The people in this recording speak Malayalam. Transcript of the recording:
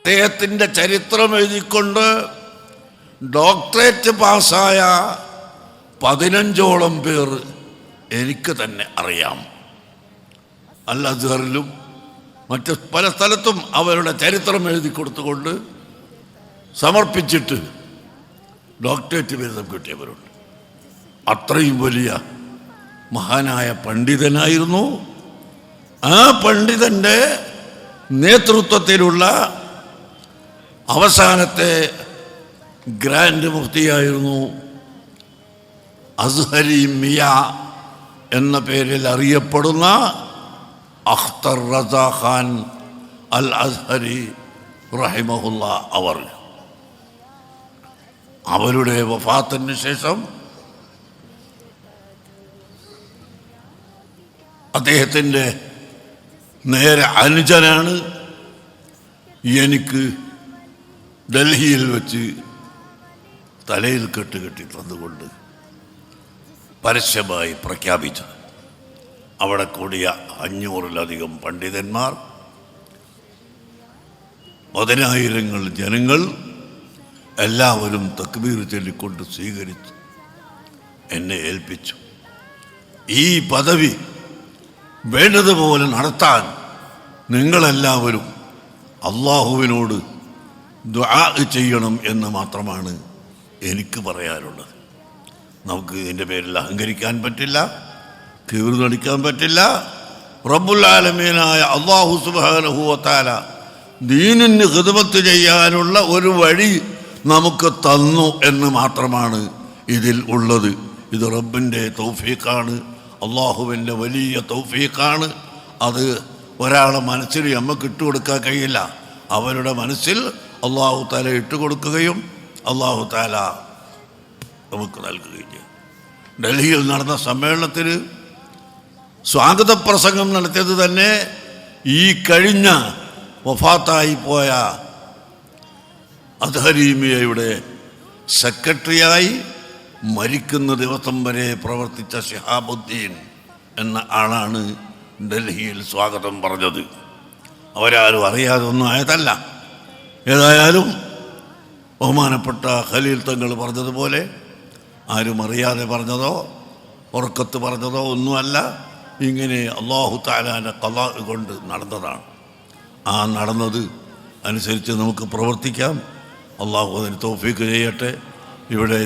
അദ്ദേഹത്തിൻ്റെ ചരിത്രം എഴുതിക്കൊണ്ട് ഡോക്ടറേറ്റ് പാസ്സായ 15ഓളം പേർ എനിക്ക് തന്നെ അറിയാം. അൽ അസ്ഹറിലും മറ്റ് പല സ്ഥലത്തും അവരുടെ ചരിത്രം എഴുതി കൊടുത്തുകൊണ്ട് സമർപ്പിച്ചിട്ട് ഡോക്ടറേറ്റ് ബിരുദം കിട്ടിയവരുണ്ട്. അത്രയും വലിയ മഹാനായ പണ്ഡിതനായിരുന്നു. ആ പണ്ഡിതൻ്റെ നേതൃത്വത്തിലുള്ള അവസാനത്തെ ഗ്രാൻഡ് മുഫ്തിയായിരുന്നു അസ്ഹരി മിയ എന്ന പേരിൽ അറിയപ്പെടുന്ന അഖ്തർ റസാ ഖാൻ അൽ അസ്ഹരി റഹിമഹുല്ല അവർ. അവരുടെ വഫാത്തിന് ശേഷം അദ്ദേഹത്തിൻ്റെ നേരെ അനുജനാണ് എനിക്ക് ഡൽഹിയിൽ വെച്ച് തലയിൽ കെട്ടി തന്നുകൊണ്ട് പരസ്യമായി പ്രഖ്യാപിച്ചത്. അവിടെ കൂടിയ 500-ലധികം പണ്ഡിതന്മാർ, 10,000 ജനങ്ങൾ എല്ലാവരും തക്ബീർ ചൊല്ലിക്കൊണ്ട് സ്വീകരിച്ചു, എന്നെ ഏൽപ്പിച്ചു. ഈ പദവി വേണ്ടതുപോലെ നടത്താൻ നിങ്ങളെല്ലാവരും അള്ളാഹുവിനോട് ദുആ ചെയ്യണം എന്ന് മാത്രമാണ് എനിക്ക് പറയാനുള്ളത്. നമുക്ക് ഇതിൻ്റെ പേരിൽ അഹങ്കരിക്കാൻ പറ്റില്ല, കീറ് നടിക്കാൻ പറ്റില്ല. റബ്ബുൽ ആലമീനായ അല്ലാഹു സുബ്ഹാനഹു വ തആല ദീനിന് ഖിദ്മത്ത് ചെയ്യാനുള്ള ഒരു വഴി നമുക്ക് തന്നു എന്ന് മാത്രമാണ് ഇതിൽ ഉള്ളത്. ഇത് റബ്ബിൻ്റെ തൗഫീഖാണ്, അള്ളാഹുവിൻ്റെ വലിയ തൗഫീഖാണ്. അത് ഒരാളെ മനസ്സിൽ നമുക്ക് ഇട്ടുകൊടുക്കാൻ കഴിയില്ല. അവരുടെ മനസ്സിൽ അള്ളാഹു തആല ഇട്ടുകൊടുക്കുകയും അള്ളാഹു തആല നമുക്ക് നൽകുകയും ചെയ്യും. ഡൽഹിയിൽ നടന്ന സമ്മേളനത്തിന് സ്വാഗത പ്രസംഗം നടത്തിയത് തന്നെ ഈ കഴിഞ്ഞ വഫാത്തായി പോയ അസ്ഹരി മിയയുടെ സെക്രട്ടറിയായി മരിക്കുന്ന ദിവസം വരെ പ്രവർത്തിച്ച ശിഹാബുദ്ദീൻ എന്ന ആളാണ് ഡൽഹിയിൽ സ്വാഗതം പറഞ്ഞത്. അവരാരും അറിയാതെ ഒന്നും ആയതല്ല. ഏതായാലും ബഹുമാനപ്പെട്ട ഖലീൽ തങ്ങൾ പറഞ്ഞതുപോലെ ആരും അറിയാതെ പറഞ്ഞതോ ഉറക്കത്ത് പറഞ്ഞതോ ഒന്നുമല്ല. ഇങ്ങനെ അല്ലാഹു തആലാന്റെ ഖളാ കൊണ്ട് നടന്നതാണ്. ആ നടന്നത് അനുസരിച്ച് നമുക്ക് പ്രവർത്തിക്കാം. അള്ളാഹു അതിന് തൗഫീഖ് ചെയ്യട്ടെ. ഇവിടെ